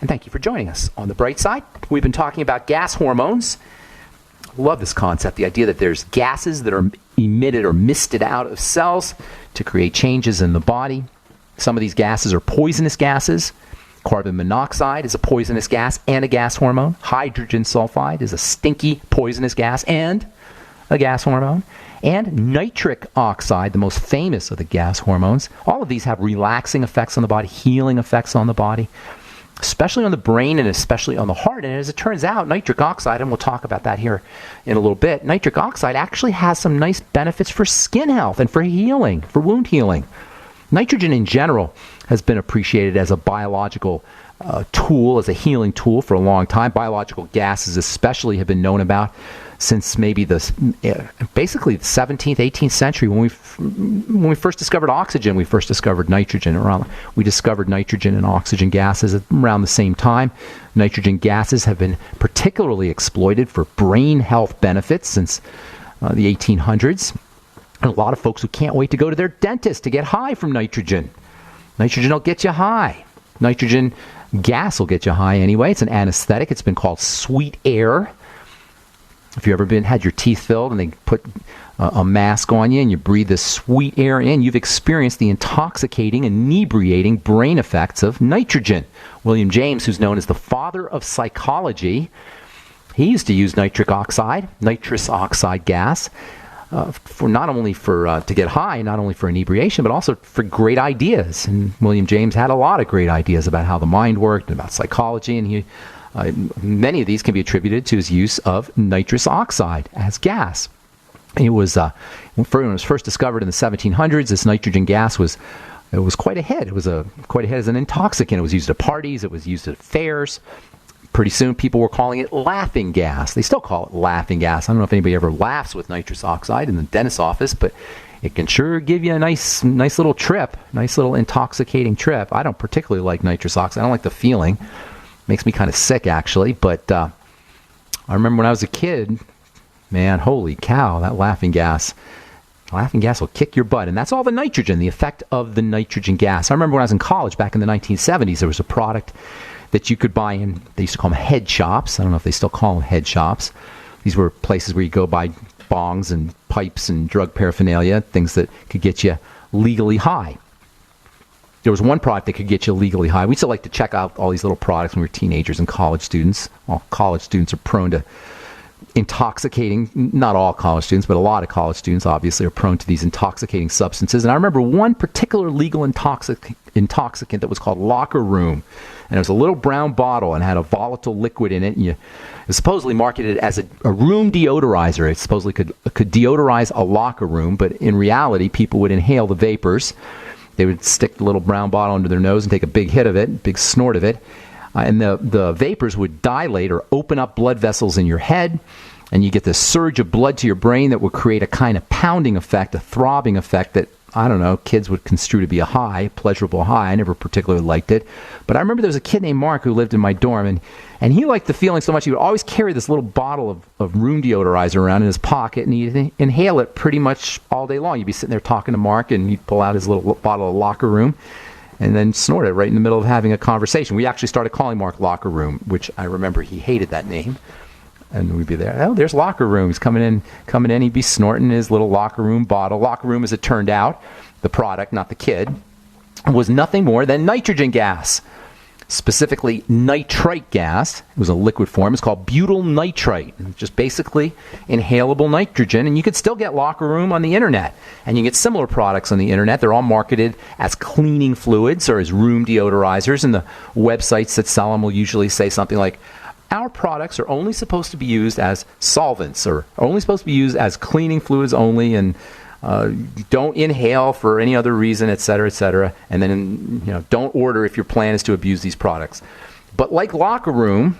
and thank you for joining us. On the bright side, we've been talking about gas hormones. Love this concept, the idea that there's gases that are emitted or misted out of cells to create changes in the body. Some of these gases are poisonous gases. Carbon monoxide is a poisonous gas and a gas hormone. Hydrogen sulphide is a stinky poisonous gas and a gas hormone. And nitric oxide, the most famous of the gas hormones. All of these have relaxing effects on the body, healing effects on the body, especially on the brain and especially on the heart. And as it turns out, nitric oxide, and we'll talk about that here in a little bit, nitric oxide actually has some nice benefits for skin health and for healing, for wound healing. Nitrogen in general has been appreciated as a biological tool, as a healing tool for a long time. Biological gases especially have been known about since maybe basically the 17th, 18th century. When we first discovered oxygen, we first discovered nitrogen. We discovered nitrogen and oxygen gases around the same time. Nitrogen gases have been particularly exploited for brain health benefits since the 1800s. And a lot of folks who can't wait to go to their dentist to get high from nitrogen. Nitrogen will get you high. Nitrogen gas will get you high anyway. It's an anesthetic. It's been called sweet air. If you've ever had your teeth filled and they put a mask on you and you breathe this sweet air in, you've experienced the intoxicating, inebriating brain effects of nitrogen. William James, who's known as the father of psychology, he used to use nitric oxide, nitrous oxide gas, for not only to get high, not only for inebriation, but also for great ideas. And William James had a lot of great ideas about how the mind worked and about psychology, and many of these can be attributed to his use of nitrous oxide as gas. It was when it was first discovered in the 1700s. This nitrogen gas was quite ahead. It was quite ahead as an intoxicant. It was used at parties. It was used at fairs. Pretty soon, people were calling it laughing gas. They still call it laughing gas. I don't know if anybody ever laughs with nitrous oxide in the dentist's office, but it can sure give you a nice little trip, nice little intoxicating trip. I don't particularly like nitrous oxide. I don't like the feeling. It makes me kind of sick, actually. But I remember when I was a kid, man, holy cow, that laughing gas will kick your butt. And that's all the nitrogen, the effect of the nitrogen gas. I remember when I was in college back in the 1970s, there was a product that you could buy in, they used to call them head shops. I don't know if they still call them head shops. These were places where you go buy bongs and pipes and drug paraphernalia, things that could get you legally high. There was one product that could get you legally high. We used to like to check out all these little products when we were teenagers and college students. Well, college students are prone to intoxicating, not all college students, but a lot of college students obviously are prone to these intoxicating substances. And I remember one particular legal intoxicant that was called Locker Room. And it was a little brown bottle and had a volatile liquid in it. And it was supposedly marketed as a room deodorizer. It supposedly could deodorize a locker room, but in reality, people would inhale the vapors. They would stick the little brown bottle under their nose and take a big hit of it, big snort of it. And the vapors would dilate or open up blood vessels in your head, and you get this surge of blood to your brain that would create a kind of pounding effect, a throbbing effect that, I don't know, kids would construe to be a high, pleasurable high. I never particularly liked it. But I remember there was a kid named Mark who lived in my dorm, and he liked the feeling so much he would always carry this little bottle of room deodorizer around in his pocket, and he'd inhale it pretty much all day long. You'd be sitting there talking to Mark, and he'd pull out his little bottle of Locker Room and then snort it right in the middle of having a conversation. We actually started calling Mark Locker Room, which I remember he hated that name. And we'd be there. Oh, there's Locker Room. He's coming in. He'd be snorting his little Locker Room bottle. Locker Room, as it turned out, the product, not the kid, was nothing more than nitrogen gas. Specifically, nitrite gas. It was a liquid form. It's called butyl nitrite. Just basically inhalable nitrogen. And you could still get Locker Room on the internet. And you can get similar products on the internet. They're all marketed as cleaning fluids or as room deodorizers. And the websites that sell them will usually say something like, our products are only supposed to be used as solvents or only supposed to be used as cleaning fluids only, and don't inhale for any other reason, et cetera, and then don't order if your plan is to abuse these products. But like Locker Room,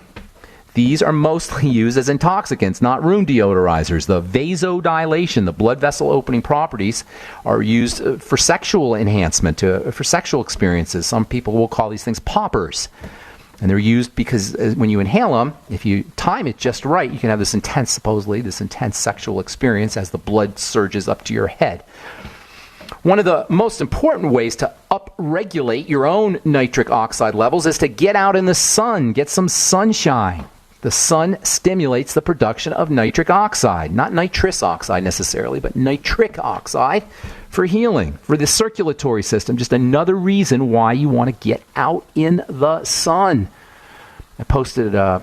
these are mostly used as intoxicants, not room deodorizers. The vasodilation, the blood vessel opening properties, are used for sexual enhancement, for sexual experiences. Some people will call these things poppers. And they're used because when you inhale them, if you time it just right, you can have this intense sexual experience as the blood surges up to your head. One of the most important ways to up upregulate your own nitric oxide levels is to get out in the sun, get some sunshine. The sun stimulates the production of nitric oxide, not nitrous oxide necessarily, but nitric oxide for healing, for the circulatory system. Just another reason why you want to get out in the sun. I posted, I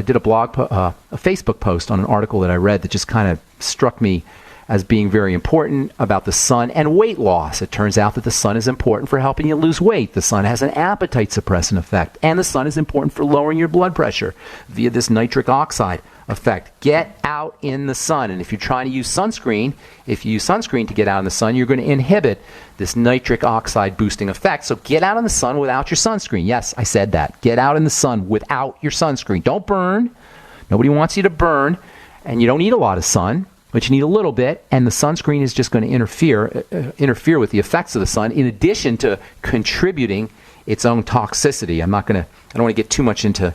did a Facebook post on an article that I read that just kind of struck me as being very important about the sun and weight loss. It turns out that the sun is important for helping you lose weight. The sun has an appetite suppressant effect, and the sun is important for lowering your blood pressure via this nitric oxide effect. Get out in the sun. And if you're trying to use sunscreen, if you use sunscreen to get out in the sun, you're going to inhibit this nitric oxide boosting effect. So get out in the sun without your sunscreen. Yes, I said that. Get out in the sun without your sunscreen. Don't burn. Nobody wants you to burn, and you don't need a lot of sun, but you need a little bit, and the sunscreen is just going to interfere with the effects of the sun, in addition to contributing its own toxicity. I don't want to get too much into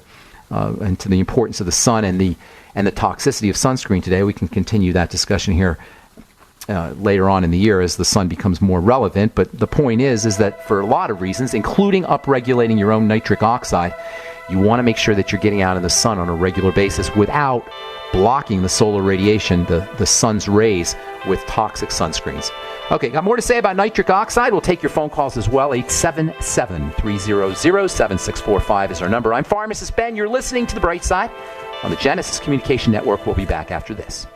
the importance of the sun and the toxicity of sunscreen today. We can continue that discussion here later on in the year as the sun becomes more relevant. But the point is that for a lot of reasons, including upregulating your own nitric oxide, you want to make sure that you're getting out in the sun on a regular basis without blocking the solar radiation, the sun's rays, with toxic sunscreens. Okay, got more to say about nitric oxide. We'll take your phone calls as well. 877-300-7645 is our number. I'm Pharmacist Ben. You're listening to The Bright Side on the Genesis Communication Network. We'll be back after this.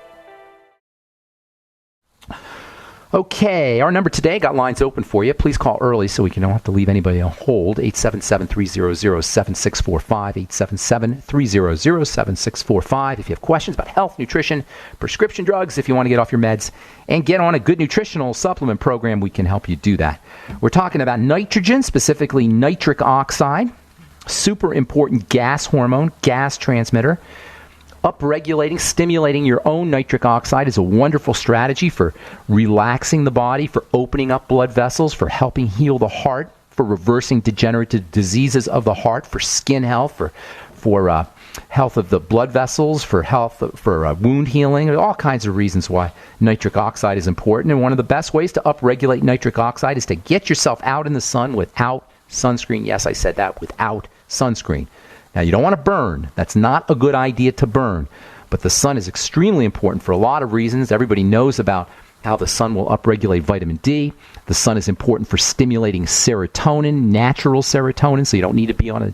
Okay, our number today, got lines open for you. Please call early so we don't have to leave anybody on hold. 877-300-7645, 877-300-7645. If you have questions about health, nutrition, prescription drugs, if you want to get off your meds and get on a good nutritional supplement program, we can help you do that. We're talking about nitrogen, specifically nitric oxide, super important gas hormone, gas transmitter. Upregulating, stimulating your own nitric oxide is a wonderful strategy for relaxing the body, for opening up blood vessels, for helping heal the heart, for reversing degenerative diseases of the heart, for skin health, for health of the blood vessels, for health, for wound healing. There are all kinds of reasons why nitric oxide is important. And one of the best ways to upregulate nitric oxide is to get yourself out in the sun without sunscreen. Yes, I said that, without sunscreen. Now, you don't want to burn. That's not a good idea to burn. But the sun is extremely important for a lot of reasons. Everybody knows about how the sun will upregulate vitamin D. The sun is important for stimulating serotonin, natural serotonin, so you don't need to be on a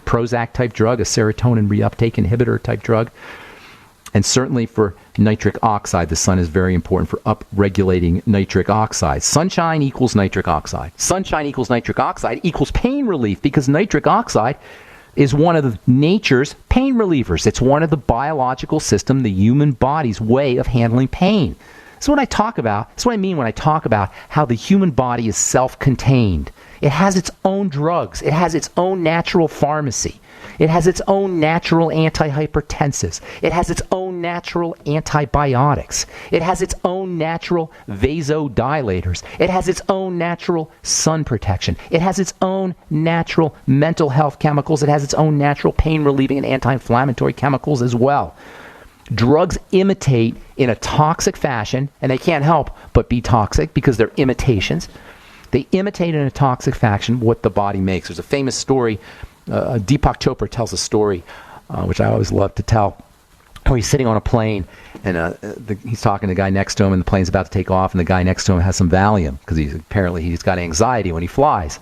Prozac-type drug, a serotonin reuptake inhibitor-type drug. And certainly for nitric oxide, the sun is very important for upregulating nitric oxide. Sunshine equals nitric oxide. Sunshine equals nitric oxide equals pain relief, because nitric oxide is one of nature's pain relievers. It's one of the biological system, the human body's way of handling pain. That's what I talk about. That's what I mean when I talk about how the human body is self-contained. It has its own drugs. It has its own natural pharmacy. It has its own natural antihypertensives. It has its own natural antibiotics. It has its own natural vasodilators. It has its own natural sun protection. It has its own natural mental health chemicals. It has its own natural pain-relieving and anti-inflammatory chemicals as well. Drugs imitate in a toxic fashion, and they can't help but be toxic because they're imitations. They imitate in a toxic fashion what the body makes. There's a famous story. Deepak Chopra tells a story, which I always love to tell. Oh, he's sitting on a plane, and he's talking to the guy next to him, and the plane's about to take off, and the guy next to him has some Valium, because he's got anxiety when he flies.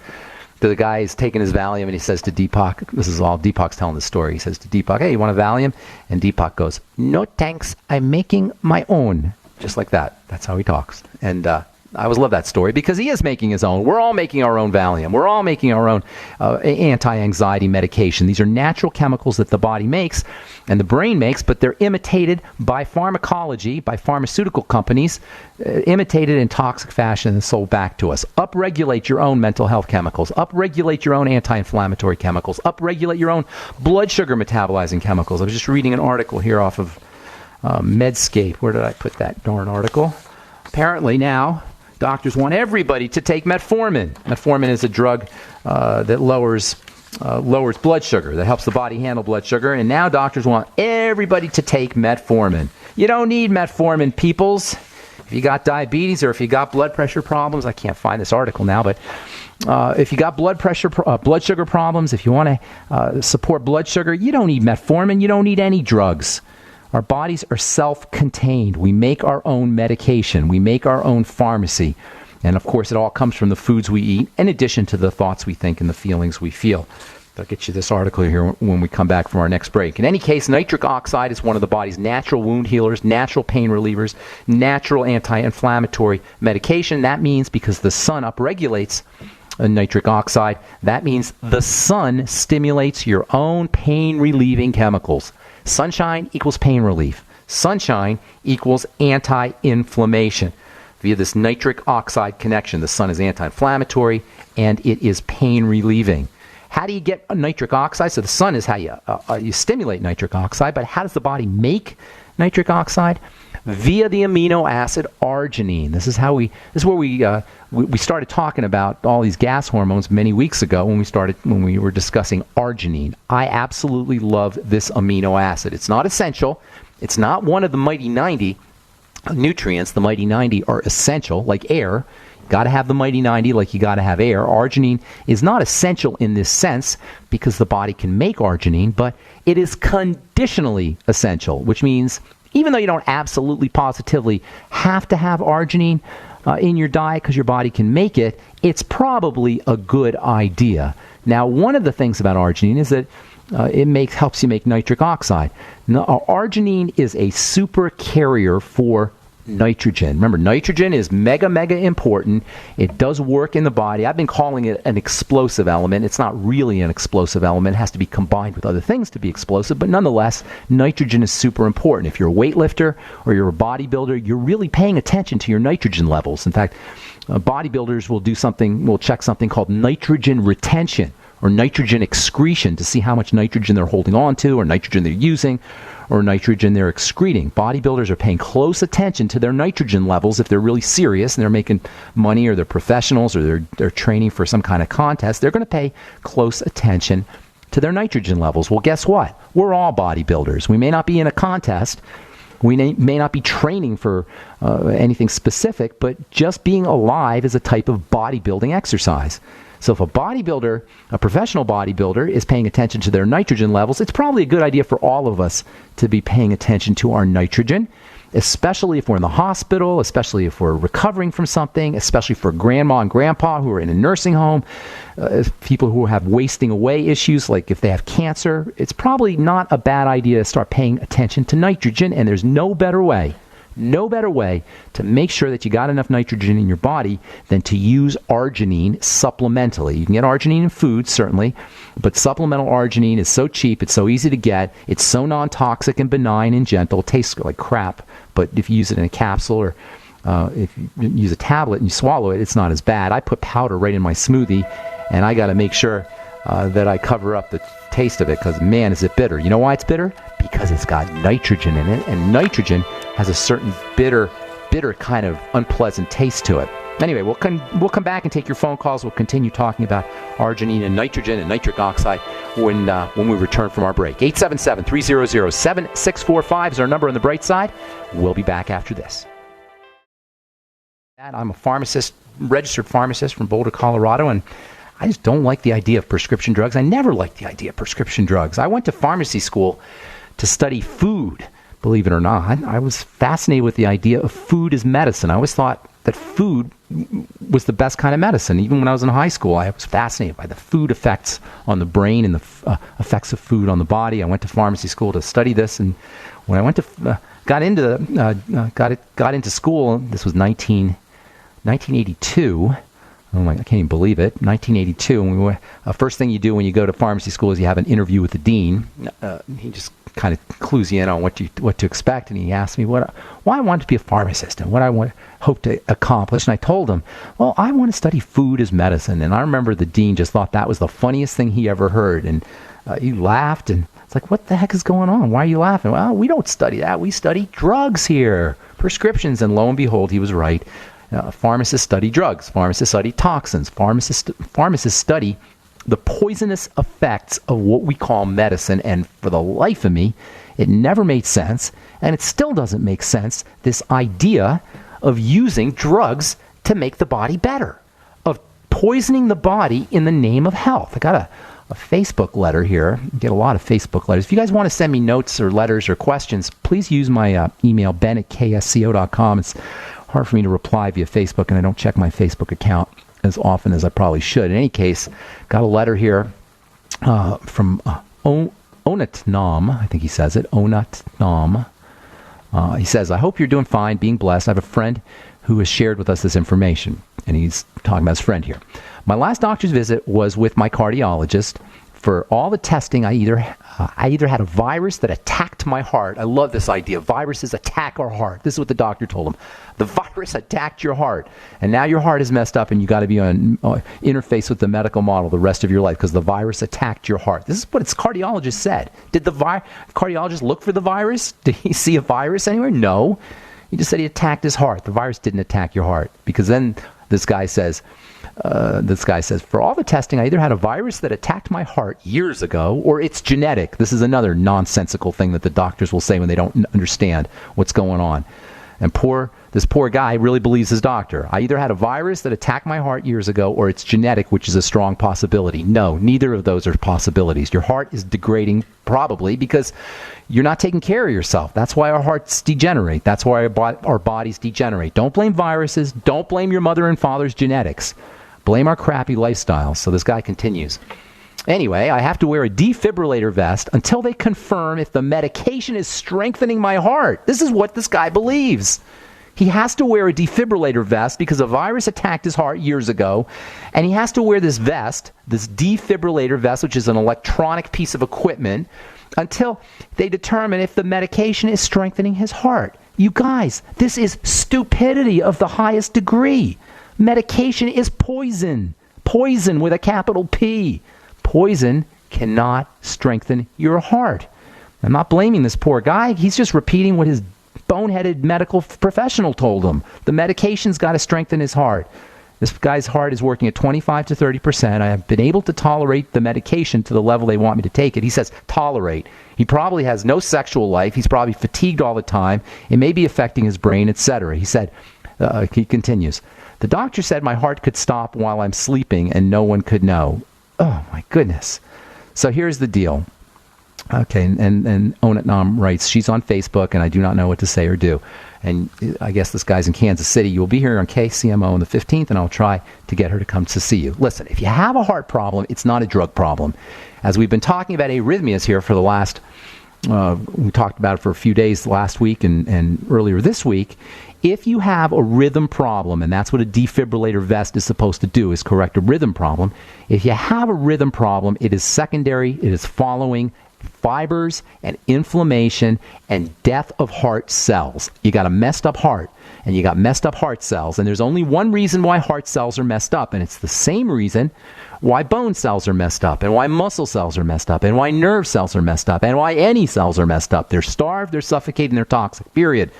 So the guy is taking his Valium, and he says to Deepak, this is all Deepak's telling the story, he says to Deepak, "Hey, you want a Valium?" And Deepak goes, "No thanks, I'm making my own." Just like that. That's how he talks. And I always love that story because he is making his own. We're all making our own Valium. We're all making our own anti-anxiety medication. These are natural chemicals that the body makes and the brain makes, but they're imitated by pharmacology, by pharmaceutical companies, imitated in toxic fashion and sold back to us. Upregulate your own mental health chemicals. Upregulate your own anti-inflammatory chemicals. Upregulate your own blood sugar metabolizing chemicals. I was just reading an article here off of Medscape. Where did I put that darn article? Apparently now, doctors want everybody to take metformin. Metformin is a drug that lowers blood sugar, that helps the body handle blood sugar. And now doctors want everybody to take metformin. You don't need metformin, peoples. If you got diabetes or if you got blood pressure problems, I can't find this article now, but If you got blood sugar problems, if you want to support blood sugar, you don't need metformin. You don't need any drugs. Our bodies are self-contained. We make our own medication. We make our own pharmacy. And of course, it all comes from the foods we eat, in addition to the thoughts we think and the feelings we feel. I'll get you this article here when we come back from our next break. In any case, nitric oxide is one of the body's natural wound healers, natural pain relievers, natural anti-inflammatory medication. That means because the sun upregulates nitric oxide, that means the sun stimulates your own pain-relieving chemicals. Sunshine equals pain relief. Sunshine equals anti-inflammation. Via this nitric oxide connection, the sun is anti-inflammatory and it is pain-relieving. How do you get nitric oxide? So the sun is how you stimulate nitric oxide, but how does the body make nitric oxide? Via the amino acid arginine. This is where we started talking about all these gas hormones many weeks ago when we were discussing arginine. I absolutely love this amino acid. It's not essential. It's not one of the mighty 90 nutrients. The mighty 90 are essential, like air. You got to have the mighty 90 like you got to have air. Arginine is not essential in this sense because the body can make arginine, but it is conditionally essential, which means even though you don't absolutely positively have to have arginine in your diet because your body can make it, it's probably a good idea. Now, one of the things about arginine is that it helps you make nitric oxide. Now, arginine is a super carrier for nitrogen. Remember, nitrogen is mega important. It does work in the body. I've been calling it an explosive element. It's not really an explosive element. It has to be combined with other things to be explosive, but nonetheless, nitrogen is super important. If you're a weightlifter or you're a bodybuilder, you're really paying attention to your nitrogen levels. In fact, bodybuilders will check something called nitrogen retention or nitrogen excretion to see how much nitrogen they're holding on to or nitrogen they're using or nitrogen they're excreting. Bodybuilders are paying close attention to their nitrogen levels if they're really serious and they're making money or they're professionals or they're training for some kind of contest. They're going to pay close attention to their nitrogen levels. Well, guess what? We're all bodybuilders. We may not be in a contest. We may not be training for anything specific, but just being alive is a type of bodybuilding exercise. So if a professional bodybuilder, is paying attention to their nitrogen levels, it's probably a good idea for all of us to be paying attention to our nitrogen, especially if we're in the hospital, especially if we're recovering from something, especially for grandma and grandpa who are in a nursing home, people who have wasting away issues, like if they have cancer. It's probably not a bad idea to start paying attention to nitrogen, and there's no better way to make sure that you got enough nitrogen in your body than to use arginine supplementally. You can get arginine in food, certainly, but supplemental arginine is so cheap, it's so easy to get, it's so non-toxic and benign and gentle. It tastes like crap, but if you use it in a capsule or if you use a tablet and you swallow it, it's not as bad. I put powder right in my smoothie, and I got to make sure that I cover up the taste of it because, man, is it bitter. You know why it's bitter? Because it's got nitrogen in it, and nitrogen has a certain bitter kind of unpleasant taste to it. Anyway, we'll come back and take your phone calls. We'll continue talking about arginine and nitrogen and nitric oxide when we return from our break. 877-300-7645 is our number on the bright side. We'll be back after this. I'm a pharmacist, registered pharmacist from Boulder, Colorado, and I just don't like the idea of prescription drugs. I never liked the idea of prescription drugs. I went to pharmacy school to study food, believe it or not. I was fascinated with the idea of food as medicine. I always thought that food was the best kind of medicine. Even when I was in high school, I was fascinated by the food effects on the brain and the effects of food on the body. I went to pharmacy school to study this, and when I got into school, this was 1982. Oh my, I can't even believe it. 1982. And first thing you do when you go to pharmacy school is you have an interview with the dean. He just kind of clues you in on what to expect, and he asked me why I wanted to be a pharmacist and what I hope to accomplish. And I told him, well, I want to study food as medicine. And I remember the dean just thought that was the funniest thing he ever heard, and he laughed. And it's like, what the heck is going on? Why are you laughing? Well, we don't study that. We study drugs here, prescriptions. And lo and behold, he was right. Pharmacists study drugs. Pharmacists study toxins. Pharmacists study the poisonous effects of what we call medicine. And for the life of me, it never made sense, and it still doesn't make sense, this idea of using drugs to make the body better, of poisoning the body in the name of health. I got a Facebook letter here. I get a lot of Facebook letters. If you guys want to send me notes or letters or questions, please use my email, ben@ksco.com. It's hard for me to reply via Facebook, and I don't check my Facebook account as often as I probably should. In any case, got a letter here from Onatnam, I think he says it, Onatnam. He says, I hope you're doing fine, being blessed. I have a friend who has shared with us this information. And he's talking about his friend here. My last doctor's visit was with my cardiologist. For all the testing, I either had a virus that attacked my heart. I love this idea. Viruses attack our heart. This is what the doctor told him. The virus attacked your heart. And now your heart is messed up and you got to be on interface with the medical model the rest of your life because the virus attacked your heart. This is what its cardiologist said. Did the cardiologist look for the virus? Did he see a virus anywhere? No. He just said he attacked his heart. The virus didn't attack your heart. Because then this guy says, for all the testing, I either had a virus that attacked my heart years ago, or it's genetic. This is another nonsensical thing that the doctors will say when they don't understand what's going on. And this poor guy really believes his doctor. I either had a virus that attacked my heart years ago, or it's genetic, which is a strong possibility. No, neither of those are possibilities. Your heart is degrading probably because you're not taking care of yourself. That's why our hearts degenerate. That's why our bodies degenerate. Don't blame viruses. Don't blame your mother and father's genetics. Blame our crappy lifestyles. So this guy continues. Anyway, I have to wear a defibrillator vest until they confirm if the medication is strengthening my heart. This is what this guy believes. He has to wear a defibrillator vest because a virus attacked his heart years ago, and he has to wear this vest, this defibrillator vest, which is an electronic piece of equipment, until they determine if the medication is strengthening his heart. You guys, this is stupidity of the highest degree. Medication is poison. Poison with a capital P. Poison cannot strengthen your heart. I'm not blaming this poor guy. He's just repeating what his boneheaded medical professional told him. The medication's got to strengthen his heart. This guy's heart is working at 25 to 30%. I have been able to tolerate the medication to the level they want me to take it. He says tolerate. He probably has no sexual life. He's probably fatigued all the time. It may be affecting his brain, etc. He said, he continues, the doctor said my heart could stop while I'm sleeping and no one could know. Oh, my goodness. So here's the deal. Okay, and Onatnam writes, she's on Facebook, and I do not know what to say or do. And I guess this guy's in Kansas City. You'll be here on KCMO on the 15th, and I'll try to get her to come to see you. Listen, if you have a heart problem, it's not a drug problem. As we've been talking about arrhythmias here for the last, we talked about it for a few days last week and earlier this week. If you have a rhythm problem, and that's what a defibrillator vest is supposed to do, is correct a rhythm problem. If you have a rhythm problem, it is secondary. It is following fibers and inflammation and death of heart cells. You got a messed up heart, and you got messed up heart cells. And there's only one reason why heart cells are messed up, and it's the same reason why bone cells are messed up, and why muscle cells are messed up, and why nerve cells are messed up, and why any cells are messed up. They're starved, they're suffocated, and they're toxic, period.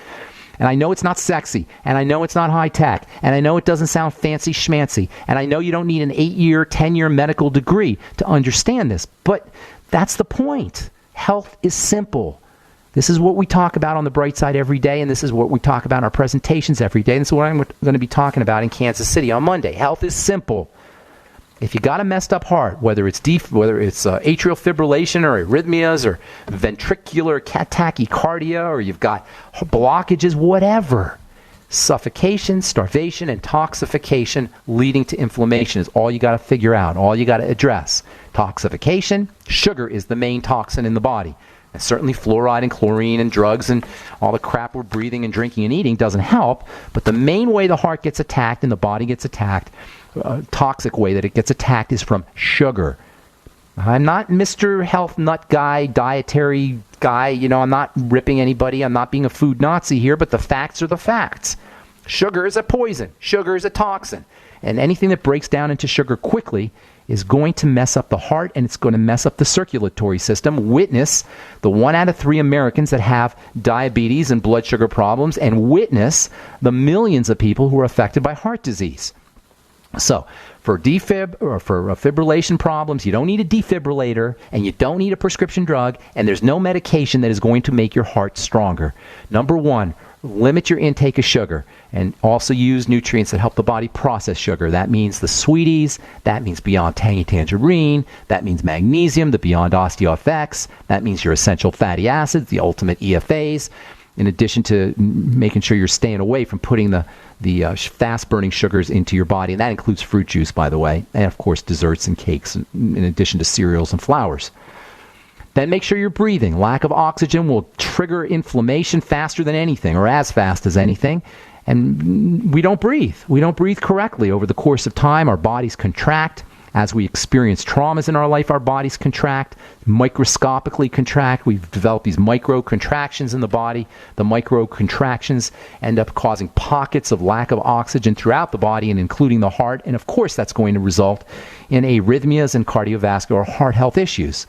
And I know it's not sexy, and I know it's not high-tech, and I know it doesn't sound fancy schmancy, and I know you don't need an 8-year, 10-year medical degree to understand this, but that's the point. Health is simple. This is what we talk about on the Bright Side every day, and this is what we talk about in our presentations every day, and this is what I'm going to be talking about in Kansas City on Monday. Health is simple. If you got a messed up heart, whether it's atrial fibrillation or arrhythmias or ventricular tachycardia, or you've got blockages, whatever, suffocation, starvation, and toxification leading to inflammation is all you got to figure out, all you got to address. Toxification, sugar is the main toxin in the body. And certainly fluoride and chlorine and drugs and all the crap we're breathing and drinking and eating doesn't help, but the main way the heart gets attacked and the body gets attacked, toxic way that it gets attacked, is from sugar. I'm not Mr. Health Nut guy, dietary guy. I'm not ripping anybody. I'm not being a food Nazi here, but the facts are the facts. Sugar is a poison. Sugar is a toxin. And anything that breaks down into sugar quickly is going to mess up the heart, and it's going to mess up the circulatory system. Witness the 1 out of 3 Americans that have diabetes and blood sugar problems, and witness the millions of people who are affected by heart disease. So, for defib or for fibrillation problems, you don't need a defibrillator, and you don't need a prescription drug, and there's no medication that is going to make your heart stronger. Number one, limit your intake of sugar and also use nutrients that help the body process sugar. That means the sweeties, that means Beyond Tangy Tangerine, that means magnesium, the Beyond OsteoFX, that means your essential fatty acids, the ultimate EFAs, in addition to making sure you're staying away from putting the fast-burning sugars into your body. And that includes fruit juice, by the way, and of course desserts and cakes, in addition to cereals and flours. Then make sure you're breathing. Lack of oxygen will trigger inflammation faster than anything, or as fast as anything. And we don't breathe. We don't breathe correctly. Over the course of time, our bodies contract. As we experience traumas in our life, our bodies contract, microscopically contract. We've developed these micro contractions in the body. The micro contractions end up causing pockets of lack of oxygen throughout the body and including the heart. And of course, that's going to result in arrhythmias and cardiovascular heart health issues.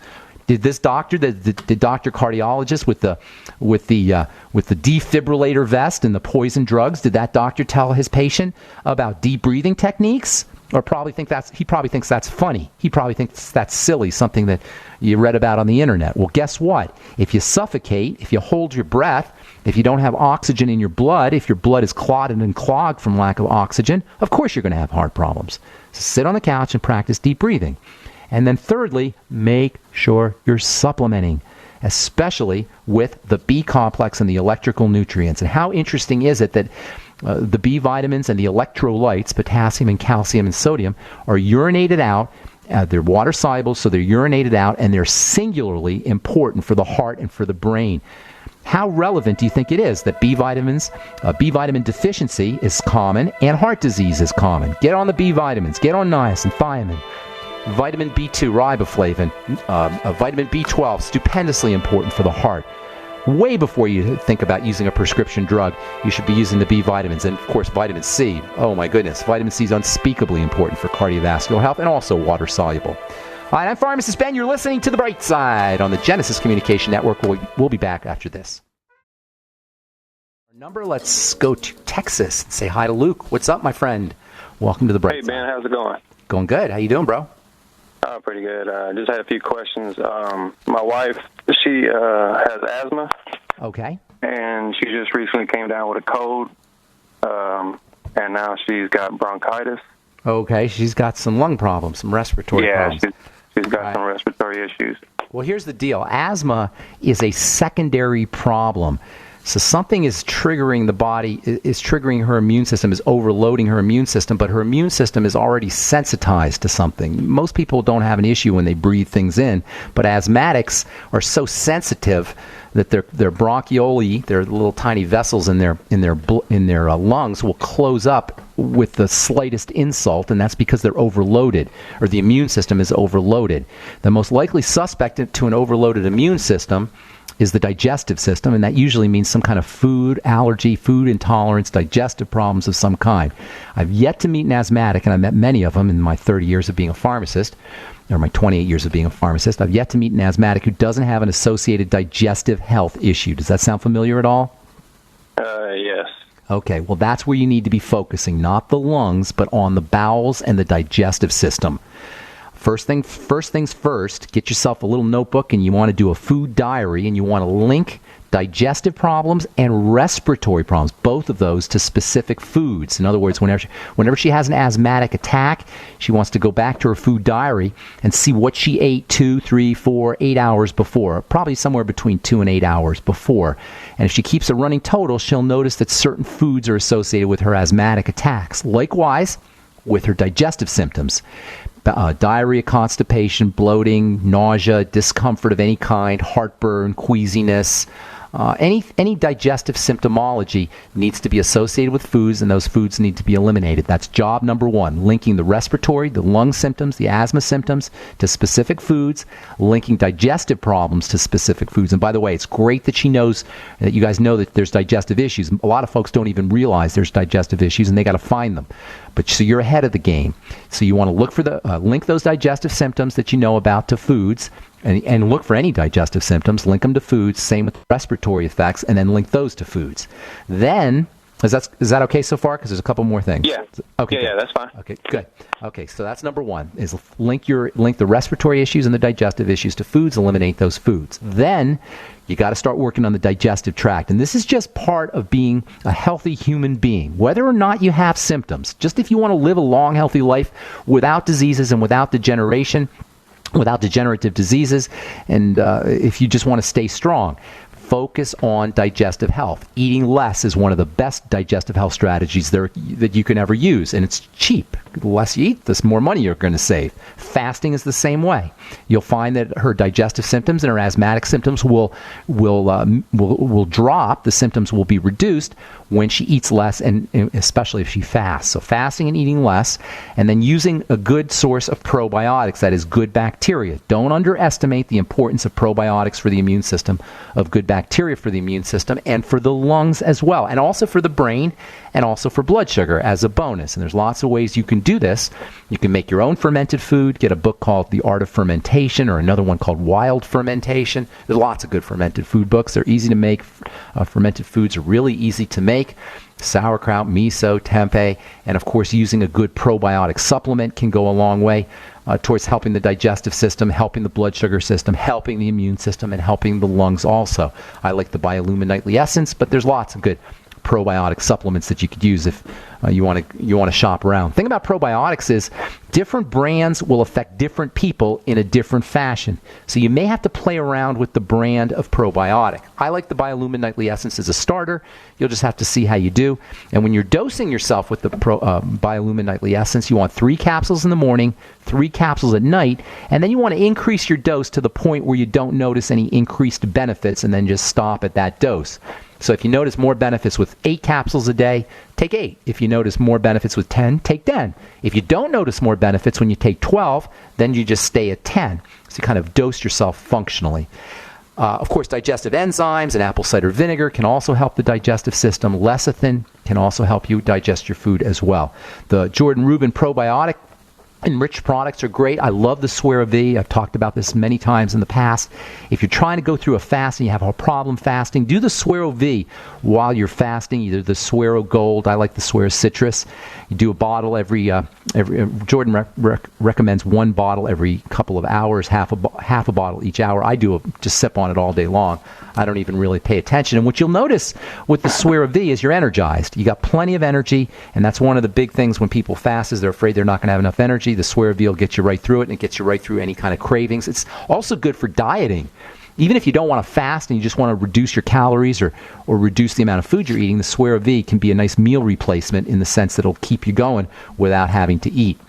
Did this doctor, the doctor cardiologist with the defibrillator vest and the poison drugs, did that doctor tell his patient about deep breathing techniques? Or he probably thinks that's funny. He probably thinks that's silly, something that you read about on the internet. Well, guess what? If you suffocate, if you hold your breath, if you don't have oxygen in your blood, if your blood is clotted and clogged from lack of oxygen, of course you're going to have heart problems. So sit on the couch and practice deep breathing. And then thirdly, make sure you're supplementing, especially with the B complex and the electrical nutrients. And how interesting is it that the B vitamins and the electrolytes, potassium and calcium and sodium, are urinated out. They're water soluble, so they're urinated out, and they're singularly important for the heart and for the brain. How relevant do you think it is that B vitamins, B vitamin deficiency is common and heart disease is common? Get on the B vitamins. Get on niacin, thiamine. Vitamin B2, riboflavin, vitamin B12, stupendously important for the heart. Way before you think about using a prescription drug, you should be using the B vitamins. And, of course, vitamin C. Oh, my goodness. Vitamin C is unspeakably important for cardiovascular health and also water soluble. All right, I'm Pharmacist Ben. You're listening to The Bright Side on the Genesis Communication Network. We'll be back after this. Number, let's go to Texas and say hi to Luke. What's up, my friend? Welcome to The Bright Side. Hey, Ben. How's it going? Going good. How you doing, bro? Pretty good. Just had a few questions. My wife, she has asthma. Okay. And she just recently came down with a cold, and now she's got bronchitis. Okay, she's got some lung problems, some respiratory problems. Yeah, she's got some respiratory issues. Well, here's the deal. Asthma is a secondary problem. So something is triggering the body, is triggering her immune system, is overloading her immune system, but her immune system is already sensitized to something. Most people don't have an issue when they breathe things in, but asthmatics are so sensitive that their bronchioli, their little tiny vessels in their lungs, will close up with the slightest insult, and that's because they're overloaded, or the immune system is overloaded. The most likely suspect to an overloaded immune system is the digestive system, and that usually means some kind of food allergy, food intolerance, digestive problems of some kind. I've yet to meet an asthmatic, and I've met many of them in my 30 years of being a pharmacist, or my 28 years of being a pharmacist. I've yet to meet an asthmatic who doesn't have an associated digestive health issue. Does that sound familiar at all? Yes. Okay, well, that's where you need to be focusing, not the lungs, but on the bowels and the digestive system. First things first, get yourself a little notebook, and you want to do a food diary, and you want to link digestive problems and respiratory problems, both of those, to specific foods. In other words, whenever she has an asthmatic attack, she wants to go back to her food diary and see what she ate 2, 3, 4, 8 hours before, probably somewhere between 2 and 8 hours before. And if she keeps a running total, she'll notice that certain foods are associated with her asthmatic attacks. Likewise, with her digestive symptoms. Diarrhea, constipation, bloating, nausea, discomfort of any kind, heartburn, queasiness, any digestive symptomology needs to be associated with foods, and those foods need to be eliminated. That's job number one, linking the respiratory, the lung symptoms, the asthma symptoms to specific foods, linking digestive problems to specific foods. And by the way, it's great that she knows, that you guys know that there's digestive issues. A lot of folks don't even realize there's digestive issues, and they got to find them. But so you're ahead of the game. So you want to look for link those digestive symptoms that you know about to foods, and look for any digestive symptoms, link them to foods, same with respiratory effects, and then link those to foods. Then Is that okay so far? Because there's a couple more things. Yeah. Okay. Yeah, that's fine. Okay, good. Okay, so that's number one, is link the respiratory issues and the digestive issues to foods, eliminate those foods. Then you got to start working on the digestive tract. And this is just part of being a healthy human being. Whether or not you have symptoms, just if you want to live a long, healthy life without diseases and without degeneration, without degenerative diseases, and if you just want to stay strong, focus on digestive health. Eating less is one of the best digestive health strategies that you can ever use, and it's cheap. The less you eat, the more money you're going to save. Fasting is the same way. You'll find that her digestive symptoms and her asthmatic symptoms will drop. The symptoms will be reduced when she eats less, and especially if she fasts. So fasting and eating less, and then using a good source of probiotics, that is good bacteria. Don't underestimate the importance of probiotics for the immune system, of good bacteria for the immune system, and for the lungs as well, and also for the brain, and also for blood sugar as a bonus. And there's lots of ways you can do this. You can make your own fermented food, get a book called The Art of Fermentation, or another one called Wild Fermentation. There's lots of good fermented food books. They're easy to make. Fermented foods are really easy to make. Sauerkraut, miso, tempeh, and of course using a good probiotic supplement can go a long way towards helping the digestive system, helping the blood sugar system, helping the immune system, and helping the lungs also. I like the Biolumin Nightly Essence, but there's lots of good probiotic supplements that you could use if you want to shop around. The thing about probiotics is different brands will affect different people in a different fashion. So you may have to play around with the brand of probiotic. I like the Biolumin Nightly Essence as a starter. You'll just have to see how you do. And when you're dosing yourself with the Biolumin Nightly Essence, you want 3 capsules in the morning, 3 capsules at night, and then you want to increase your dose to the point where you don't notice any increased benefits, and then just stop at that dose. So if you notice more benefits with 8 capsules a day, take 8. If you notice more benefits with 10, take 10. If you don't notice more benefits when you take 12, then you just stay at 10. So you kind of dose yourself functionally. Of course, digestive enzymes and apple cider vinegar can also help the digestive system. Lecithin can also help you digest your food as well. The Jordan Rubin probiotic enriched products are great. I love the Suero V. I've talked about this many times in the past. If you're trying to go through a fast and you have a problem fasting, do the Suero V while you're fasting, either the Suero Gold. I like the Suero Citrus. You do a bottle every Jordan recommends 1 bottle every couple of hours, half a bottle each hour. I just sip on it all day long. I don't even really pay attention. And what you'll notice with the Suero V is you're energized. You got plenty of energy, and that's one of the big things when people fast is they're afraid they're not going to have enough energy. The Suero V will get you right through it, and it gets you right through any kind of cravings. It's also good for dieting. Even if you don't want to fast and you just want to reduce your calories or reduce the amount of food you're eating, the Suero V can be a nice meal replacement in the sense that it'll keep you going without having to eat.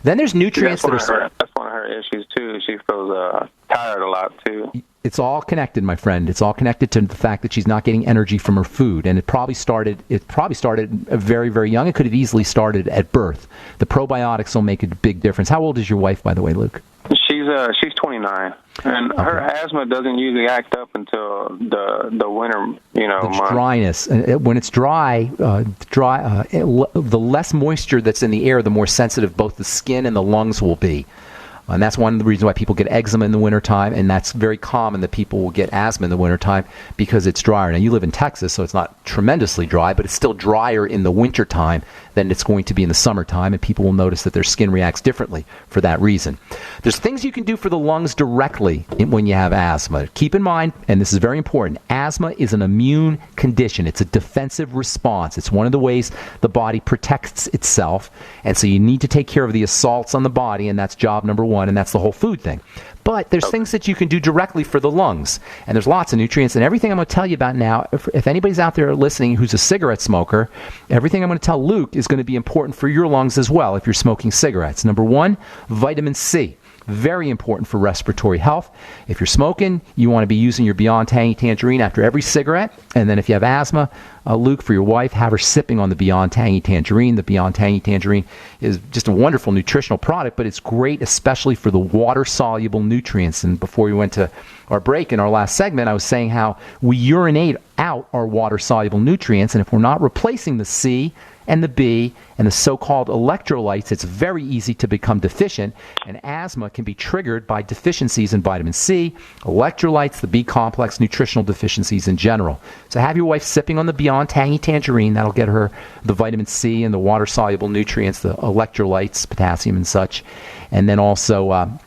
Then there's nutrients that's one of her issues too. She feels tired a lot too. It's all connected, my friend. It's all connected to the fact that she's not getting energy from her food, and it probably started very, very young. It could have easily started at birth. The probiotics will make a big difference. How old is your wife, by the way, Luke? She's 29, and okay. Her asthma doesn't usually act up until the winter, months. Dryness. When it's dry, the less moisture that's in the air, the more sensitive both the skin and the lungs will be. And that's one of the reasons why people get eczema in the wintertime, and that's very common that people will get asthma in the wintertime because it's drier. Now, you live in Texas, so it's not tremendously dry, but it's still drier in the wintertime than it's going to be in the summertime, and people will notice that their skin reacts differently for that reason. There's things you can do for the lungs directly when you have asthma. Keep in mind, and this is very important, asthma is an immune condition. It's a defensive response. It's one of the ways the body protects itself, and so you need to take care of the assaults on the body, and that's job number 1, and that's the whole food thing. But there's things that you can do directly for the lungs, and there's lots of nutrients, and everything I'm going to tell you about now, if anybody's out there listening who's a cigarette smoker, everything I'm going to tell Luke is going to be important for your lungs as well if you're smoking cigarettes. Number 1, vitamin C. Very important for respiratory health. If you're smoking, you want to be using your Beyond Tangy Tangerine after every cigarette. And then if you have asthma, Luke, for your wife, have her sipping on the Beyond Tangy Tangerine. The Beyond Tangy Tangerine is just a wonderful nutritional product, but it's great especially for the water-soluble nutrients. And before we went to our break in our last segment, I was saying how we urinate out our water-soluble nutrients, and if we're not replacing the C and the B, and the so-called electrolytes, it's very easy to become deficient, and asthma can be triggered by deficiencies in vitamin C, electrolytes, the B complex, nutritional deficiencies in general. So have your wife sipping on the Beyond Tangy Tangerine. That'll get her the vitamin C and the water-soluble nutrients, the electrolytes, potassium and such, and then also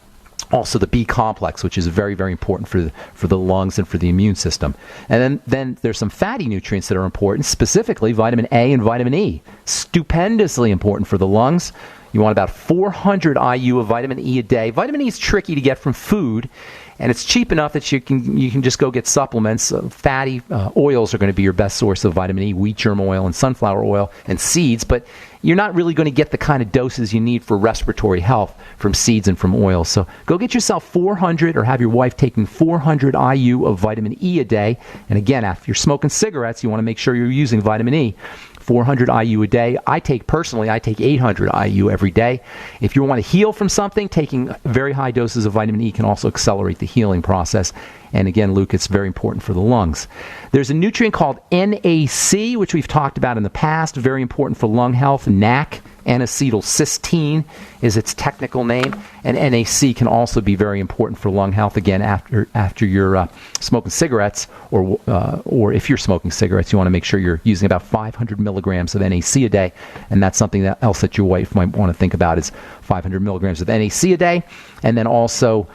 the B complex, which is very, very important for the lungs and for the immune system. And then there's some fatty nutrients that are important, specifically vitamin A and vitamin E. Stupendously important for the lungs. You want about 400 IU of vitamin E a day. Vitamin E is tricky to get from food, and it's cheap enough that you can just go get supplements. Fatty oils are going to be your best source of vitamin E, wheat germ oil and sunflower oil and seeds, but you're not really going to get the kind of doses you need for respiratory health from seeds and from oils. So go get yourself 400 or have your wife taking 400 IU of vitamin E a day. And again, if you're smoking cigarettes, you want to make sure you're using vitamin E. 400 IU a day. I take 800 IU every day. If you want to heal from something, taking very high doses of vitamin E can also accelerate the healing process. And again, Luke, it's very important for the lungs. There's a nutrient called NAC, which we've talked about in the past, very important for lung health. NAC, N-acetylcysteine, is its technical name. And NAC can also be very important for lung health. Again, after you're smoking cigarettes, or if you're smoking cigarettes, you want to make sure you're using about 500 milligrams of NAC a day. And that's something else that your wife might want to think about is 500 milligrams of NAC a day. And then also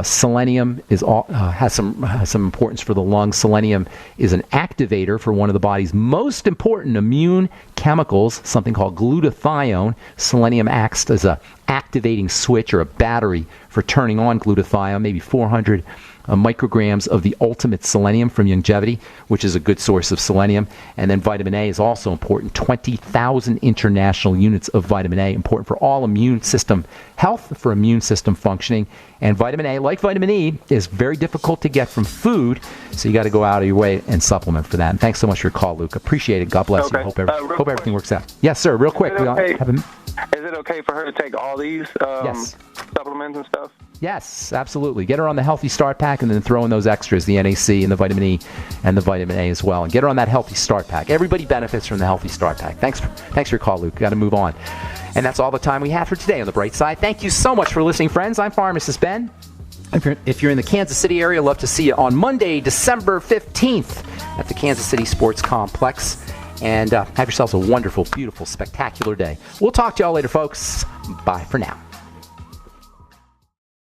selenium has some importance for the lungs. Selenium is an activator for one of the body's most important immune chemicals, something called glutathione. Selenium acts as a activating switch or a battery for turning on glutathione, maybe 400 micrograms of the ultimate selenium from Longevity, which is a good source of selenium. And then vitamin A is also important. 20,000 international units of vitamin A, important for all immune system health, for immune system functioning. And vitamin A, like vitamin E, is very difficult to get from food, so you got to go out of your way and supplement for that. And thanks so much for your call, Luke. Appreciate it. God bless you. Hope everything works out. Yes, sir. Real quick. Is it okay for her to take all these supplements and stuff? Yes, absolutely. Get her on the Healthy Start Pack and then throw in those extras, the NAC and the vitamin E and the vitamin A as well. And get her on that Healthy Start Pack. Everybody benefits from the Healthy Start Pack. Thanks for your call, Luke. Got to move on. And that's all the time we have for today on The Bright Side. Thank you so much for listening, friends. I'm Pharmacist Ben. If you're in the Kansas City area, I'd love to see you on Monday, December 15th at the Kansas City Sports Complex. And have yourselves a wonderful, beautiful, spectacular day. We'll talk to y'all later, folks. Bye for now.